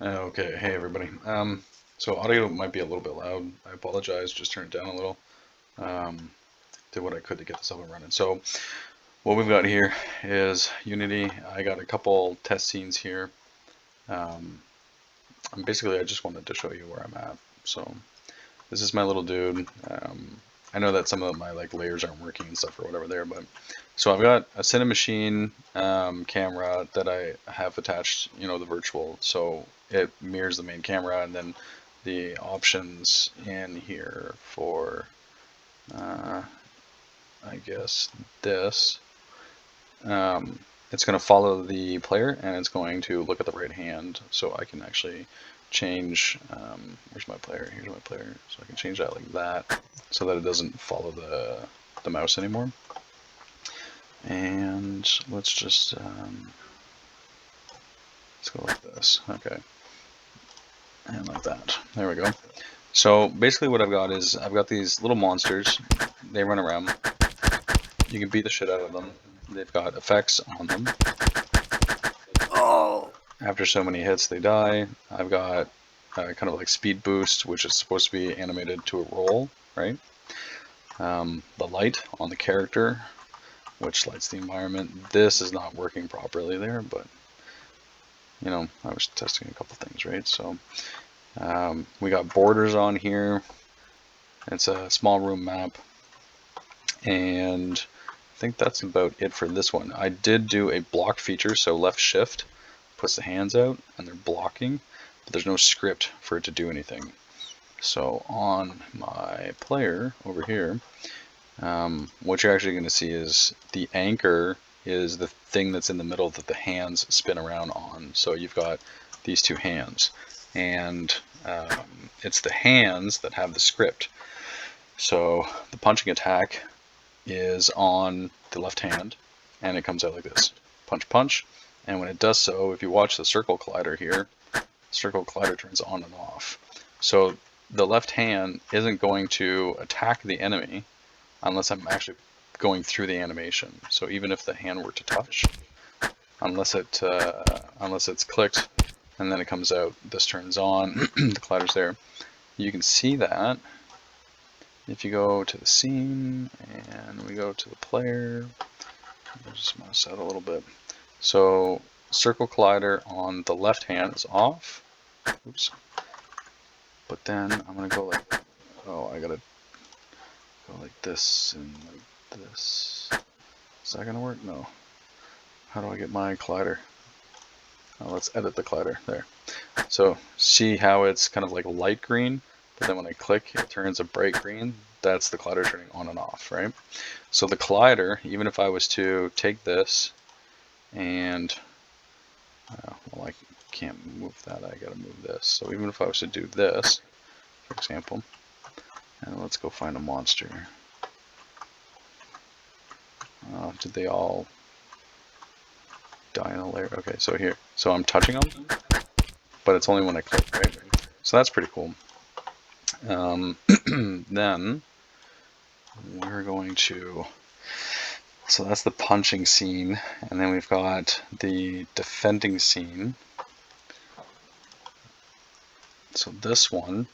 Okay, hey everybody. So audio might be a little bit loud. I apologize. Just turn it down a little. Um, did what I could to get this up and running. So what we've got here is Unity. I got a couple test scenes here. And basically, I just wanted to show you where I'm at. So this is my little dude. I know that some of my layers aren't working and stuff or whatever there, but so I've got a Cinemachine camera that I have attached, the virtual, so it mirrors the main camera, and then the options in here for, I guess this. It's going to follow the player, and it's going to look at the right hand, so I can actually change, where's my player? Here's my player. So I can change that like that, so that it doesn't follow the mouse anymore. And let's just, let's go like this, okay. And like that, there we go. So basically what I've got is, I've got these little monsters, they run around, you can beat the shit out of them, they've got effects on them. After so many hits, they die. I've got kind of like speed boost, which is supposed to be animated to a roll, right? The light on the character, which lights the environment. This is not working properly there, but I was testing a couple things, right? So we got borders on here. It's a small room map, and I think that's about it for this one. I did do a block feature, so left shift puts the hands out and they're blocking, but there's no script for it to do anything. So on my player over here, what you're actually going to see is the anchor is the thing that's in the middle that the hands spin around on. So you've got these two hands, and it's the hands that have the script. So the punching attack is on the left hand, and it comes out like this: punch, punch. And when it does so, if you watch the circle collider here, circle collider turns on and off. So the left hand isn't going to attack the enemy unless I'm actually going through the animation. So even if the hand were to touch, unless it's clicked and then it comes out, this turns on, the collider's there. You can see that if you go to the scene and we go to the player. I'll just mouse out a little bit. So circle collider on the left hand is off. Oops. But then I'm gonna go like, I gotta go like this and like this. Is that gonna work? No. How do I get my collider? Let's edit the collider there. So see how it's kind of like light green, but then when I click, it turns a bright green. That's the collider turning on and off, right? So the collider, even if I was to take this and, well, I can't move that, I gotta move this. So even if I was to do this, for example, and let's go find a monster. Did they all die in a layer? Okay, so here, so I'm touching them, but it's only when I click, right? So that's pretty cool. Then we're going to, so that's the punching scene, and then we've got the defending scene. So this one,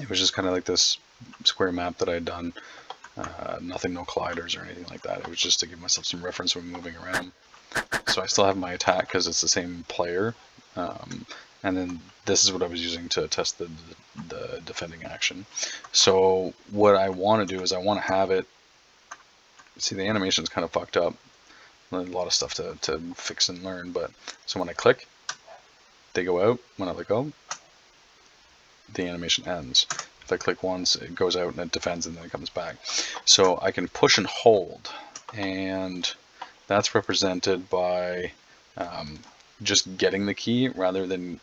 it was just kind of like this square map that I had done. Nothing, no colliders or anything like that. It was just to give myself some reference when moving around. So I still have my attack because it's the same player. And then this is what I was using to test the defending action. So what I want to do is I want to have it, see the animation's kind of fucked up. A lot of stuff to fix and learn, but so when I click, they go out. When I let go, the animation ends. If I click once, it goes out and it defends and then it comes back. So I can push and hold, and that's represented by just getting the key rather than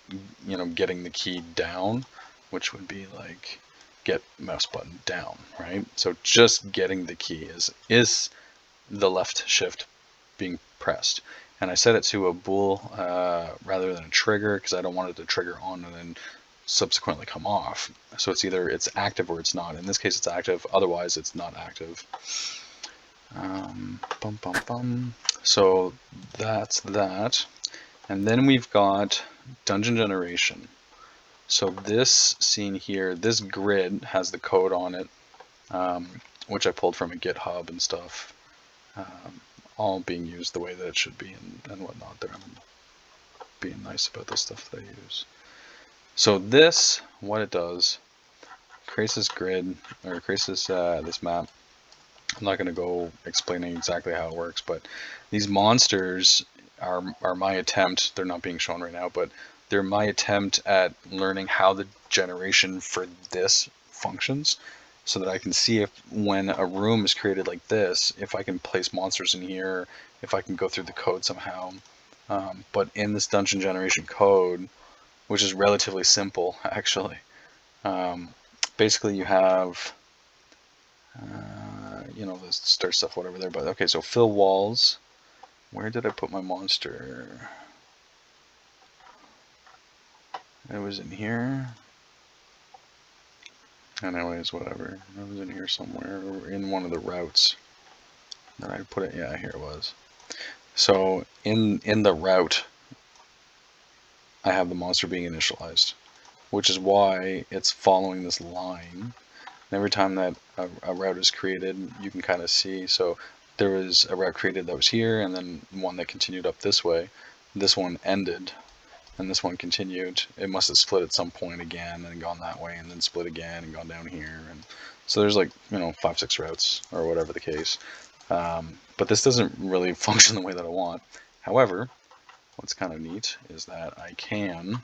getting the key down, which would be like get mouse button down, right? So just getting the key is the left shift being pressed. And I set it to a bool rather than a trigger because I don't want it to trigger on and then subsequently come off. So it's either it's active or it's not. In this case it's active, otherwise it's not active. So that's that. And then we've got dungeon generation. So this scene here, this grid has the code on it, which I pulled from a GitHub and stuff, all being used the way that it should be and whatnot. There, I'm being nice about the stuff that I use. So this, what it does, creates this grid, or creates this this map. I'm not going to go explaining exactly how it works, but these monsters are my attempt. They're not being shown right now, but they're my attempt at learning how the generation for this functions, so that I can see if when a room is created like this, if I can place monsters in here, if I can go through the code somehow. But in this dungeon generation code, which is relatively simple actually, basically you have you know, the start stuff, whatever there. But okay, so fill walls. Where did I put my monster? It was in here. Anyways, whatever. It was in here somewhere, in one of the routes. Then I put it. Yeah, here it was. So in the route, I have the monster being initialized, which is why it's following this line. And every time that a route is created, you can kind of see. So there was a route created that was here, and then one that continued up this way. This one ended, and this one continued. It must have split at some point again, and gone that way, and then split again, and gone down here. And so there's like, you know, 5-6 routes, or whatever the case. But this doesn't really function the way that I want. However, what's kind of neat is that I can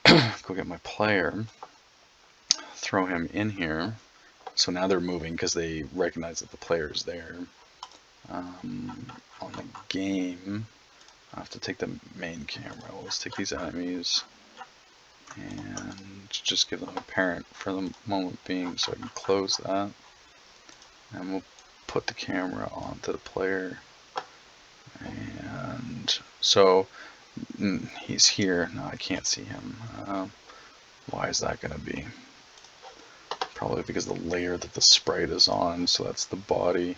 go get my player, throw him in here. So now they're moving because they recognize that the player is there. On the game, I have to take the main camera. Let's take these enemies and just give them a parent for the moment being, so I can close that. And we'll put the camera onto the player. And so he's here. No, I can't see him. Why is that going to be? Probably because the layer that the sprite is on, so that's the body.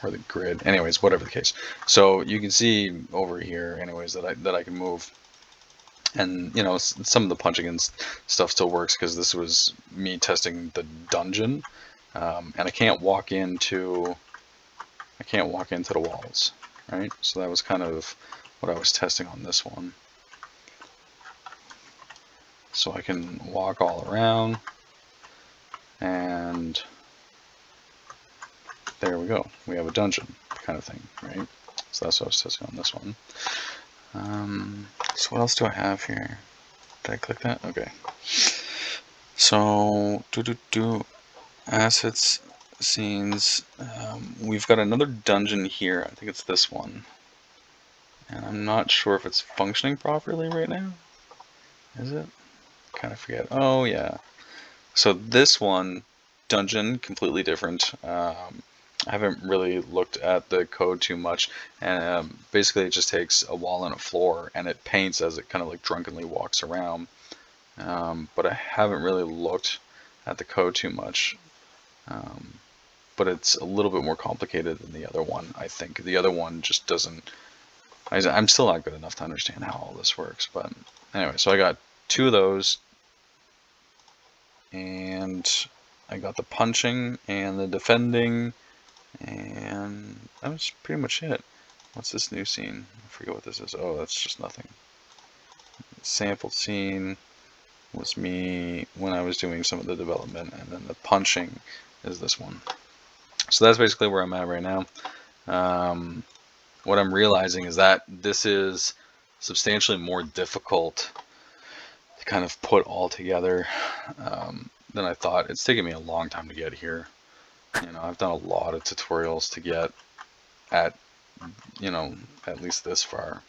Or the grid. Anyways, whatever the case. So you can see over here, anyways, that I can move. And, you know, some of the punching and stuff still works because this was me testing the dungeon. And I can't walk into the walls, right? So that was kind of what I was testing on this one. So I can walk all around, and there we go. We have a dungeon kind of thing, right? So that's what I was testing on this one. So what else do I have here? Did I click that? Okay. So, assets, scenes. We've got another dungeon here. I think it's this one. And I'm not sure if it's functioning properly right now. Is it? Kind of forget. Oh, yeah. So this one, dungeon, completely different. I haven't really looked at the code too much, and basically it just takes a wall and a floor, and it paints as it kind of like drunkenly walks around. But I haven't really looked at the code too much. But it's a little bit more complicated than the other one, I think. The other one just doesn't... I'm still not good enough to understand how all this works, but anyway, so I got 2 of those, and I got the punching and the defending, and that was pretty much it. What's this new scene? I forget what this is. Oh, that's just nothing. Sample scene was me when I was doing some of the development, and then the punching is this one. So that's basically where I'm at right now. What I'm realizing is that this is substantially more difficult to kind of put all together than I thought. It's taken me a long time to get here. You know, I've done a lot of tutorials to get at, you know, at least this far.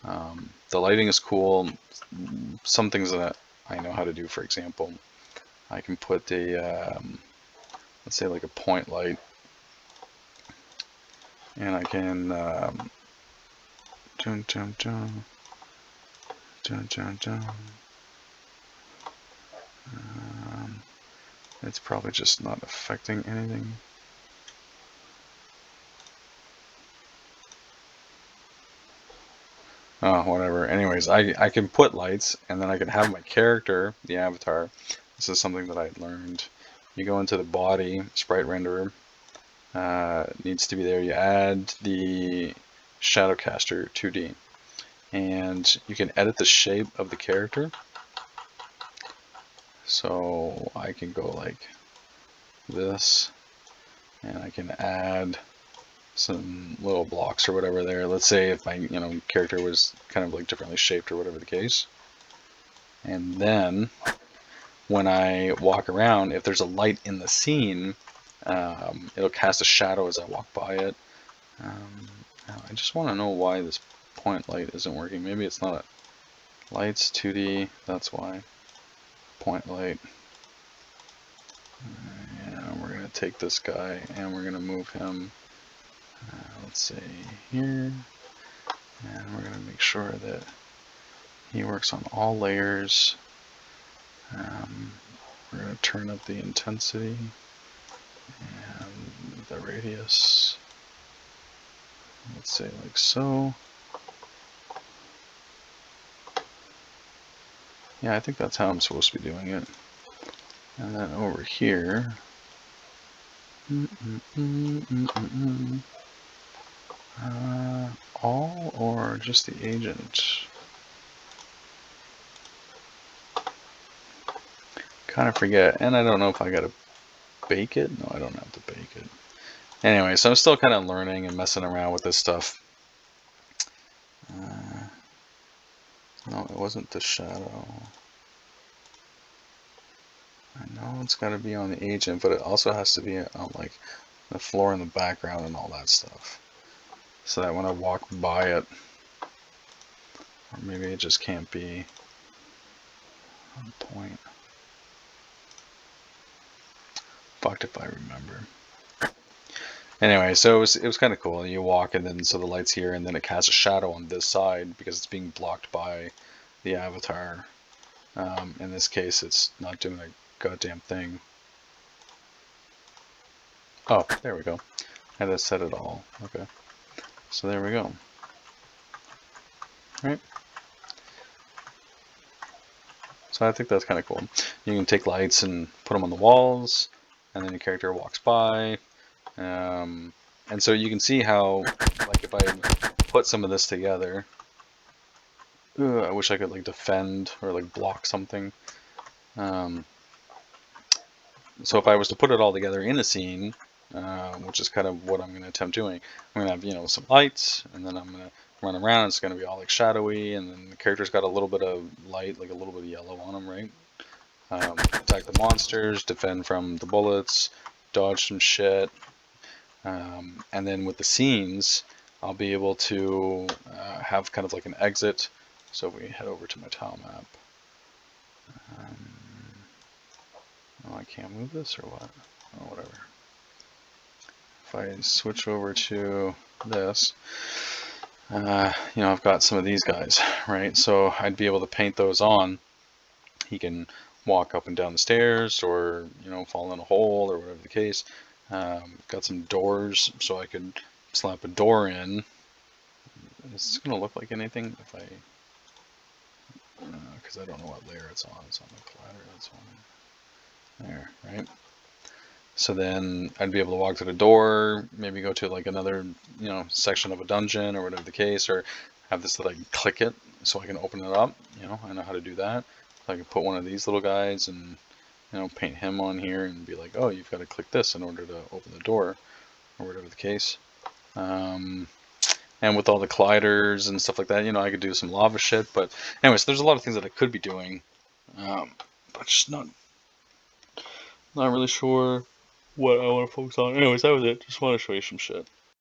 The lighting is cool. Some things that I know how to do, for example, I can put a, let's say like a point light, and I can, it's probably just not affecting anything. Oh, whatever. Anyways, I can put lights, and then I can have my character, the avatar. This is something that I learned. You go into the body, sprite renderer. Needs to be there. You add the Shadowcaster 2D, and you can edit the shape of the character. So I can go like this, and I can add some little blocks or whatever there. Let's say if my character was kind of like differently shaped or whatever the case. And then when I walk around, if there's a light in the scene, it'll cast a shadow as I walk by it. I just want to know why this point light isn't working. Maybe it's not a lights 2D, that's why. Point light. And we're going to take this guy and we're going to move him, let's say here. And we're going to make sure that he works on all layers. We're going to turn up the intensity and the radius. Let's say like so. Yeah, I think that's how I'm supposed to be doing it. And then over here, all or just the agent? Kind of forget, and I don't know if I gotta bake it. No, I don't have to bake it. Anyway, so I'm still kind of learning and messing around with this stuff. No, it wasn't the shadow. I know it's got to be on the agent, but it also has to be on like the floor in the background and all that stuff. So that when I walk by it, or maybe it just can't be on point. Fucked if I remember. Anyway, so it was kind of cool. You walk and then so the light's here and then it casts a shadow on this side because it's being blocked by the avatar. In this case, it's not doing a goddamn thing. Oh, there we go. I had to set it all. Okay. So there we go. Right. So I think that's kind of cool. You can take lights and put them on the walls, and then your character walks by. And so you can see how, like, if I put some of this together, I wish I could like defend or like block something. So if I was to put it all together in a scene, which is kind of what I'm going to attempt doing, I'm going to have some lights, and then I'm going to run around. It's going to be all like shadowy, and then the character's got a little bit of light, like a little bit of yellow on them, right? Attack the monsters, defend from the bullets, dodge some shit, and then with the scenes, I'll be able to have kind of like an exit. So if we head over to my tile map. Oh, I can't move this or what? Oh, whatever. If I switch over to this, I've got some of these guys, right? So I'd be able to paint those on. He can walk up and down the stairs or, fall in a hole or whatever the case. Got some doors, so I could slap a door in. Is this going to look like anything if I... because I don't know what layer it's on. It's on the collider. That's on there, right? So then I'd be able to walk to the door, maybe go to like another, section of a dungeon or whatever the case, or have this that I can click it so I can open it up. I know how to do that. So I can put one of these little guys and, paint him on here and be like, oh, you've got to click this in order to open the door or whatever the case. And with all the colliders and stuff like that, I could do some lava shit. But anyways, there's a lot of things that I could be doing, but just not really sure what I want to focus on. Anyways, that was it. Just want to show you some shit.